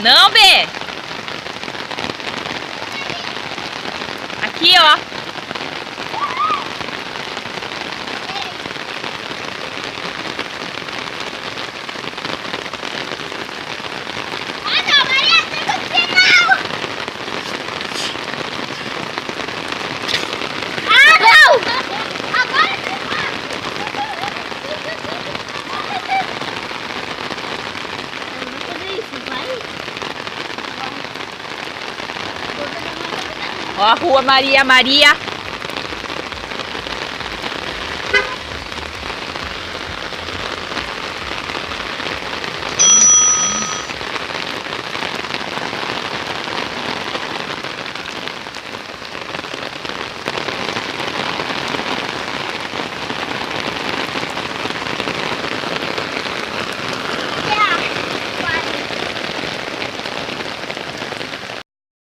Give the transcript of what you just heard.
Não, B. Aqui, ó. Ah, não, Maria, tem que final. Ah, não. Agora tem mais. Ó a rua Maria Maria.